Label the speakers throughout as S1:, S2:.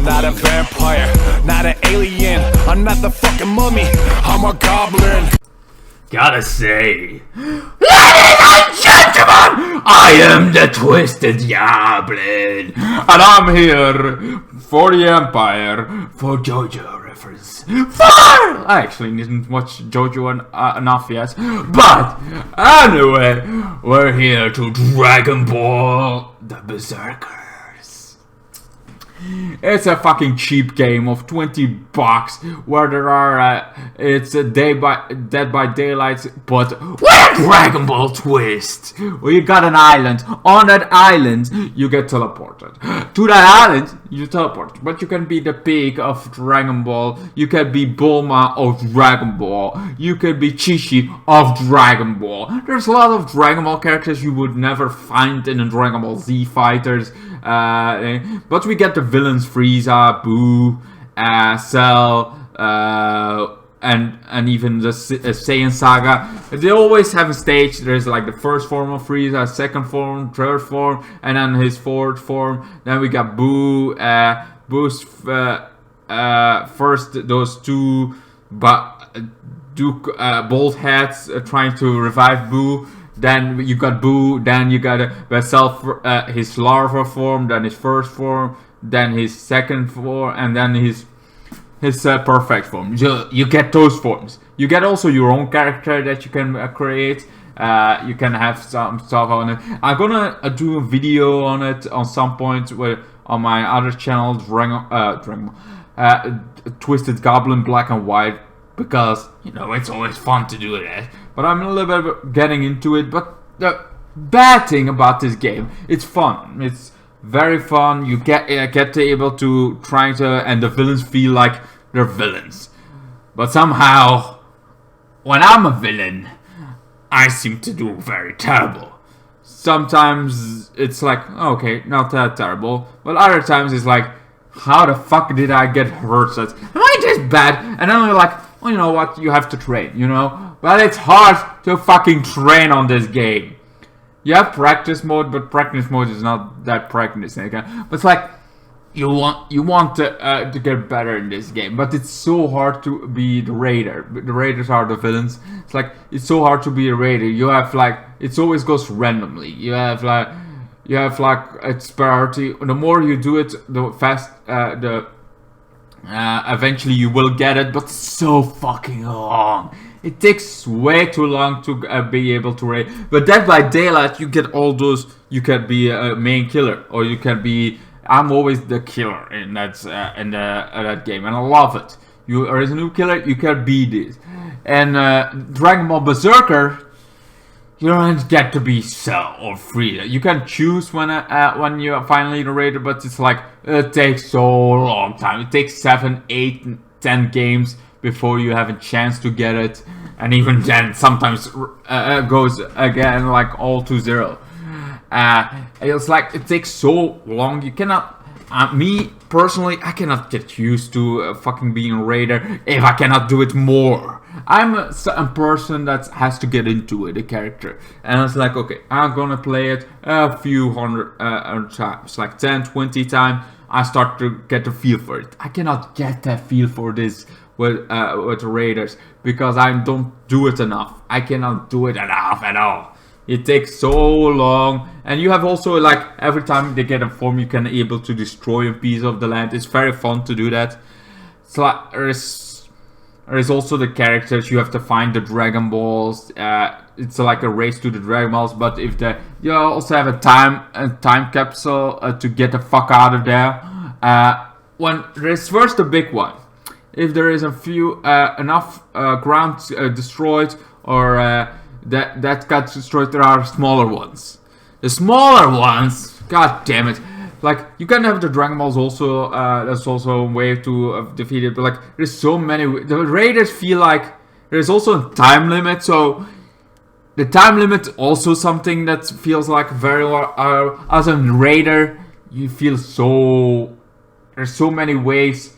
S1: not a vampire, not an alien. I'm not the fucking mummy, I'm a goblin.
S2: Gotta say, ladies and gentlemen, I am the Twisted Goblin, and I'm here for the Empire, for JoJo reference. I actually didn't watch JoJo enough yet, but anyway, we're here to Dragon Ball the Berserkers. It's a fucking cheap game of $20 where there are it's a Dead by Daylight, but with a Dragon Ball twist. Well, you got an island. On that island, you get teleported. To that island, you teleport. But you can be the pig of Dragon Ball. You can be Bulma of Dragon Ball. You can be Chi-Chi of Dragon Ball. There's a lot of Dragon Ball characters you would never find in a Dragon Ball Z Fighters. But we get the villains: Frieza, Boo, Cell, and even the Saiyan Saga. They always have a stage. There's like the first form of Frieza, second form, third form, and then his fourth form. Then we got Boo. Boo's first those two, bald heads trying to revive Boo. Then you got Boo, then you got his larva form, then his first form, then his second form, and then his perfect form. You get those forms. You get also your own character that you can create. You can have some stuff on it. I'm gonna do a video on it on some point on my other channel, Twisted Goblin Black and White, because you know it's always fun to do that. But I'm a little bit getting into it. But the bad thing about this game, it's fun. It's very fun. You get to able to try to, and the villains feel like they're villains. But somehow, when I'm a villain, I seem to do very terrible. Sometimes it's like, okay, not that terrible. But other times it's like, how the fuck did I get hurt? Am I just bad? And then you're like, well, you know what? You have to train, you know? But it's hard to fucking train on this game. You have practice mode, but practice mode is not that practice. Okay? But it's like, you want to get better in this game. But it's so hard to be the raider. The raiders are the villains. It's like, it's so hard to be a raider. You have like, it always goes randomly. You have like its priority. The more you do it, the eventually you will get it, but it's so fucking long. It takes way too long to be able to raid. But Dead by Daylight, you get all those. You can be a main killer, or you can be. I'm always the killer in that game, and I love it. There is a new killer, you can be this. And Dragon Ball Berserker, you don't get to be Cell or Frieza. You can choose when you are finally the raider, but it's like it takes so long time. It takes 7, 8, 10 games before you have a chance to get it, and even then sometimes goes again like all to 0. It's like it takes so long. You cannot. Me personally, I cannot get used to fucking being a raider if I cannot do it more. I'm a person that has to get into it, a character, and it's like, okay, I'm gonna play it a few hundred times, like 10, 20 times. I start to get the feel for it. I cannot get that feel for this with raiders because I don't do it enough. I cannot do it enough at all. It takes so long, and you have also like every time they get a form, you can able to destroy a piece of the land. It's very fun to do that. It's like there is also the characters. You have to find the Dragon Balls. It's like a race to the Dragon Balls, but if you also have a time capsule to get the fuck out of there. When there's first a big one, if there is a few enough ground destroyed or that got destroyed, there are smaller ones. The smaller ones, god damn it. Like, you can have the Dragon Balls also, that's also a way to defeat it, but like, there's so many, the raiders feel like there's also a time limit, so the time limit also something that feels like very, as a raider, you feel so, there's so many ways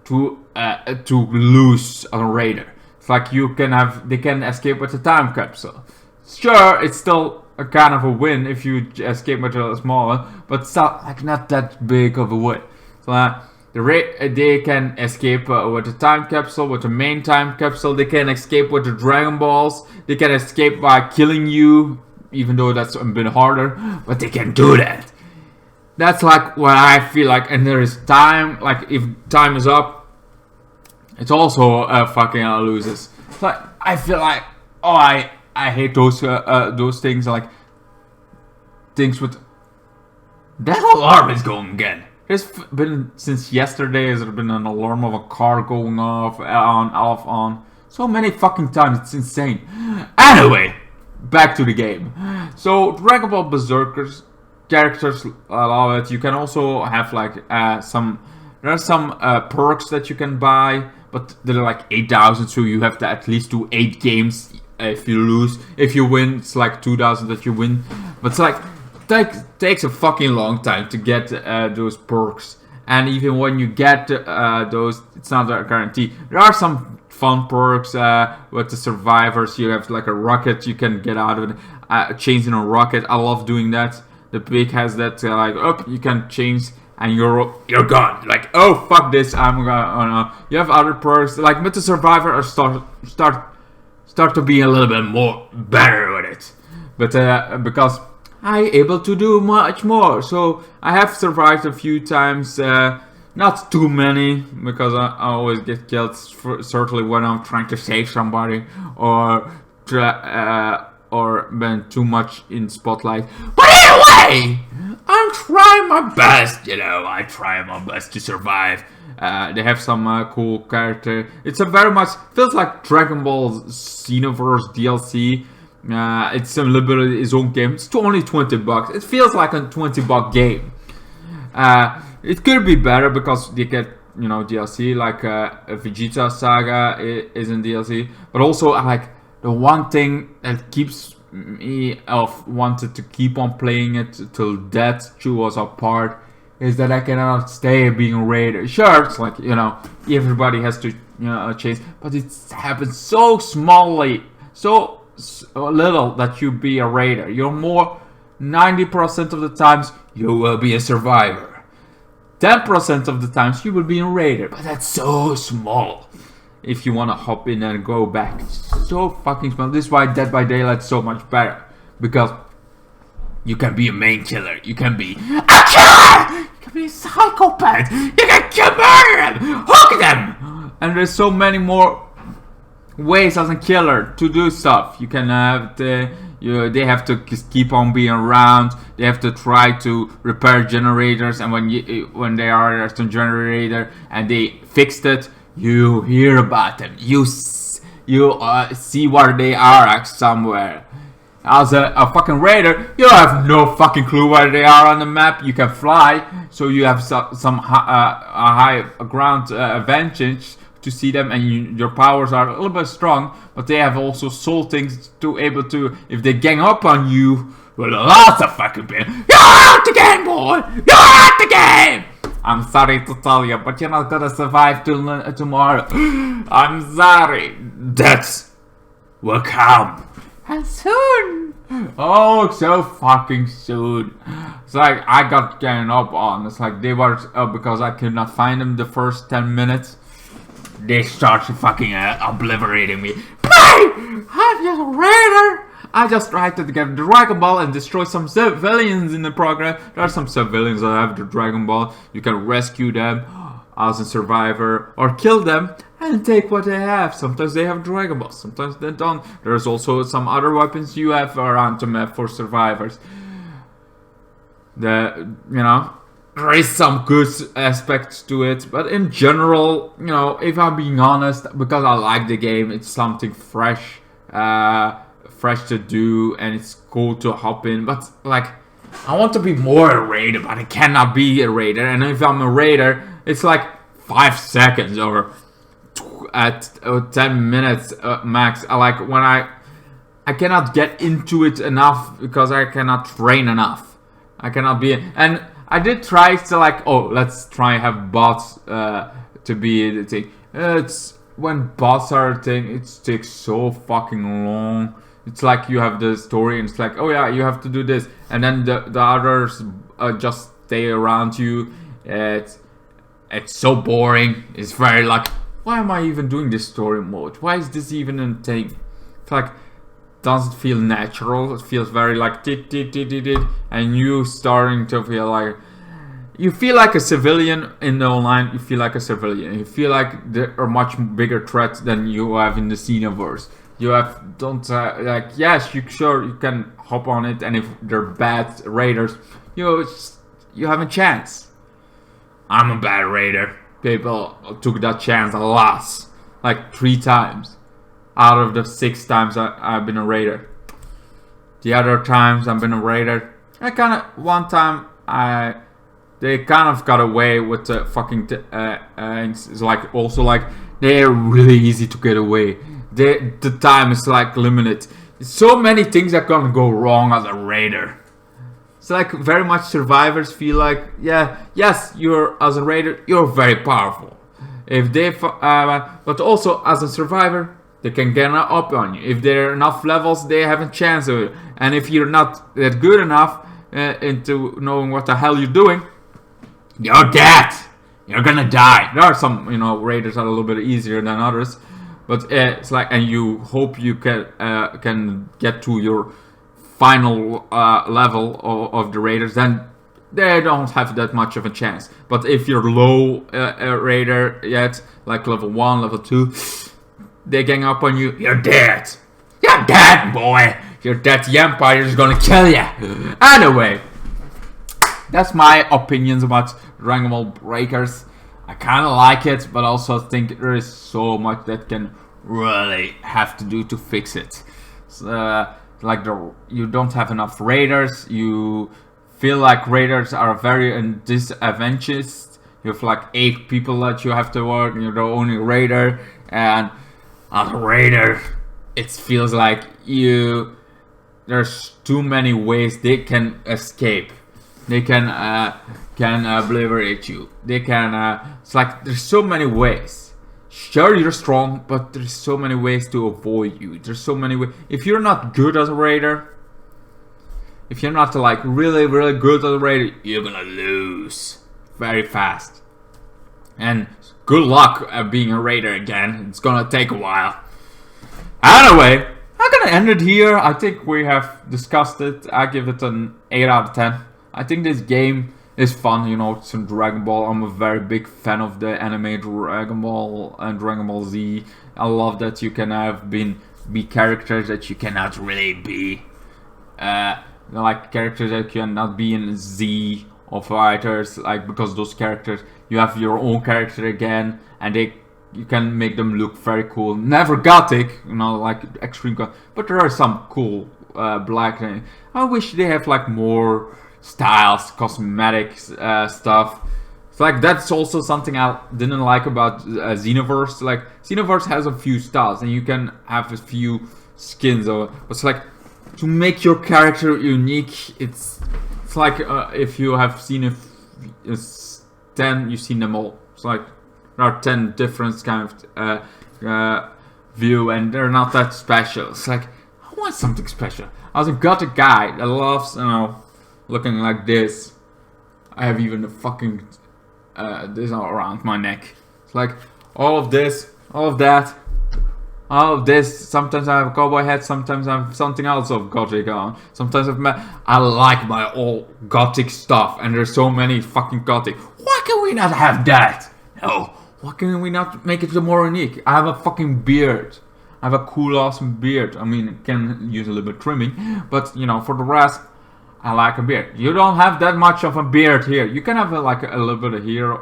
S2: to lose a raider. It's like they can escape with a time capsule. Sure, it's still a kind of a win if you escape with a small one, but it's not that big of a win. So they can escape with the time capsule, with the main time capsule. They can escape with the Dragon Balls. They can escape by killing you, even though that's a bit harder. But they can do that. That's like what I feel like. And there is time. Like if time is up, it's also fucking loses. It's like I feel like I hate those things, like things with that alarm is going again. There's been since yesterday. There's been an alarm of a car going off, on, so many fucking times. It's insane. Anyway, back to the game. So Dragon Ball Berserkers characters allow it. You can also have like some. There are some perks that you can buy, but they're like 8,000. So you have to at least do 8 games. If you lose, if you win, it's like 2,000 that you win. But it's like takes a fucking long time to get those perks, and even when you get those, it's not a guarantee. There are some fun perks with the survivors. You have like a rocket, you can get out of it, change in a rocket. I love doing that. The pig has that like you can change and you're gone. Like, oh fuck this, I'm gonna. You have other perks like with the survivor, or start to be a little bit more better with it, but because I able to do much more. So I have survived a few times, not too many, because I always get killed, certainly when I'm trying to save somebody or been too much in spotlight. But anyway, I'm trying my best, I try my best to survive. They have some cool character. It's a very much feels like Dragon Ball Xenoverse DLC. It's a little bit of its own game. It's only $20. It feels like a $20 game. It could be better because they get DLC, like Vegeta Saga is in DLC. But also like the one thing that keeps me wanted to keep on playing it till death chew us apart is that I cannot stay being raided. Sure, it's like everybody has to change, but it happens so smallly, so little that you be a raider. You're more 90% of the times you will be a survivor. 10% of the times you will be a raider, but that's so small. If you want to hop in and go back, it's so fucking small. This is why Dead by Daylight is so much better, because you can be a main killer. You can be a killer. You can be a psychopath. You can kill them, hook them, and there's so many more ways as a killer to do stuff. You can have they have to keep on being around. They have to try to repair generators, and when they are at a generator and they fixed it, you hear about them. You see where they are somewhere. As a fucking raider, you have no fucking clue where they are on the map. You can fly, so you have some high ground advantage to see them, and your powers are a little bit strong, but they have also soul things to able to, if they gang up on you, well, lots of fucking pain. You're out the game, boy! You're out the game! I'm sorry to tell you, but you're not gonna survive till tomorrow. I'm sorry. That's will come. And soon. Oh, so fucking soon. It's like I got getting up on. It's like they were because I could not find them the first 10 minutes. They started fucking obliterating me. Hey! I'm just a raider! I just tried to get the Dragon Ball and destroy some civilians in the program. There are some civilians that have the Dragon Ball. You can rescue them as a survivor or kill them and take what they have. Sometimes they have Dragon Ball, sometimes they don't. There's also some other weapons you have around the map for survivors. There is some good aspects to it, but in general, if I'm being honest, because I like the game, it's something fresh to do, and it's cool to hop in. But like, I want to be more a raider, but I cannot be a raider. And if I'm a raider, it's like 5 seconds or at 10 minutes max. Like when I cannot get into it enough because I cannot train enough. I cannot be, and I did try to let's try and have bots to be the thing. It's when bots are a thing, it takes so fucking long. It's like you have the story and it's like, oh yeah, you have to do this, and then the others just stay around you. It's so boring. It's very like, why am I even doing this story mode? Why is this even a thing? It's like, doesn't feel natural. It feels very like and you starting to feel like, you feel like a civilian in the online. You feel like a civilian. You feel like there are much bigger threats than you have in the Xenoverse. You have like, yes, you can hop on it, and if they're bad raiders, you have a chance. I'm a bad raider. People took that chance a lot, like 3 times out of the 6 times I've been a raider. The other times I've been a raider, one time they kind of got away with the fucking it's like also like they're really easy to get away. The time is like limited. So many things are gonna go wrong as a raider. It's like very much survivors feel like, yes, you're as a raider, you're very powerful. If they, but also as a survivor, they can get up on you. If there are enough levels, they have a chance of it. And if you're not that good enough into knowing what the hell you're doing, you're dead. You're gonna die. There are some, raiders are a little bit easier than others, but it's like, and you hope you can get to your final level of the raiders, then they don't have that much of a chance. But if you're low raider yet, like level 1, level 2, they gang up on you, you're dead. You're dead, boy. You're dead. The Empire is gonna kill you. Anyway, that's my opinions about Dragonball Breakers. I kind of like it, but also think there is so much that can really have to do to fix it. Like you don't have enough raiders. You feel like raiders are very disadvantaged. You have like 8 people that you have to work. You're the only raider, and as a raider, it feels like there's too many ways they can escape. They can obliterate you. They can. It's like there's so many ways. Sure, you're strong, but there's so many ways to avoid you. There's so many ways. If you're not good as a raider, if you're not like really, really good as a raider, you're gonna lose very fast. And good luck at being a raider again. It's gonna take a while. Anyway, I'm gonna end it here. I think we have discussed it. I give it an 8 out of 10. I think this game is fun, it's in Dragon Ball. I'm a very big fan of the anime Dragon Ball and Dragon Ball Z. I love that you can be characters that you cannot really be. Like characters that cannot be in Z or fighters, like, because those characters, you have your own character again, and you can make them look very cool. Never gothic, like extreme gothic, but there are some cool black. I wish they have like more styles, cosmetics, stuff. It's like that's also something I didn't like about Xenoverse. Like Xenoverse has a few styles, and you can have a few skins. Or it's like to make your character unique. It's like if you have seen 10, you've seen them all. It's like there are 10 different kind of view, and they're not that special. It's like I want something special. I was a gothic guy that loves, looking like this. I have even the fucking this all around my neck. It's like all of this, all of that, all of this. Sometimes I have a cowboy hat, sometimes I have something else of gothic on. Sometimes I like my all gothic stuff, and there's so many fucking gothic. Why can we not have that? No, why can we not make it more unique? I have a fucking beard. I have a cool, awesome beard. I mean, can use a little bit trimming, but for the rest, I like a beard. You don't have that much of a beard here. You can have like a little bit of here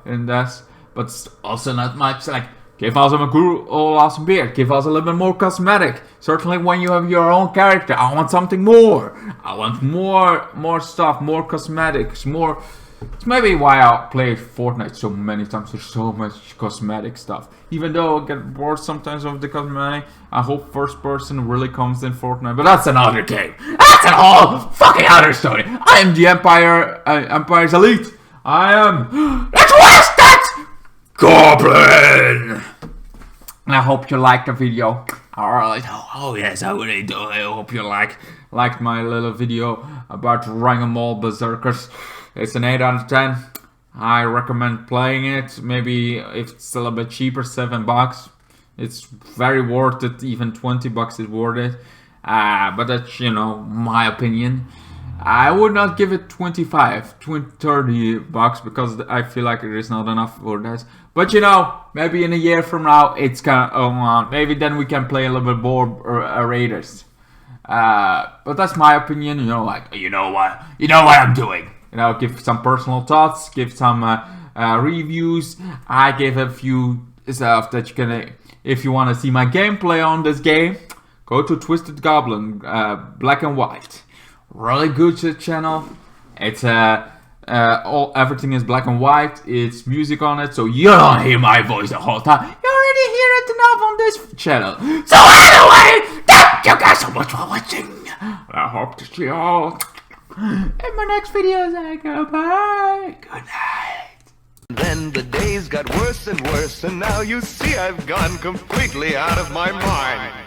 S2: in this, but also not much. Like, give us a cool, awesome beard. Give us a little bit more cosmetic. Certainly, when you have your own character, I want something more. I want more stuff, more cosmetics, more. It's maybe why I play Fortnite so many times. There's so much cosmetic stuff. Even though I get bored sometimes of the cosmetic, I hope first person really comes in Fortnite. But that's another game. That's an whole fucking other story. I am the Empire's elite. I am. Let's watch that goblin. And I hope you liked the video. Alright. Oh yes, I really do. I hope you liked my little video about Dragonball Berserkers. It's an 8 out of 10. I recommend playing it. Maybe if it's still a bit cheaper, $7. It's very worth it. Even $20 is worth it. But that's, you know, my opinion. I would not give it $30 because I feel like it is not enough for that. But you know, maybe in a year from now, it's gonna maybe then we can play a little bit more Raiders. But that's my opinion. You know, like you know what I'm doing. You know, give some personal thoughts, give some reviews. I give a few stuff that you can. If you want to see my gameplay on this game, go to Twisted Goblin, Black and White. Really good channel. It's everything is black and white. It's music on it, so you don't hear my voice the whole time. You already hear it enough on this channel. So anyway, thank you guys so much for watching. I hope to see you all in my next video. Goodbye. Good night.
S3: Then the days got worse and worse, and now you see I've gone completely out of my mind.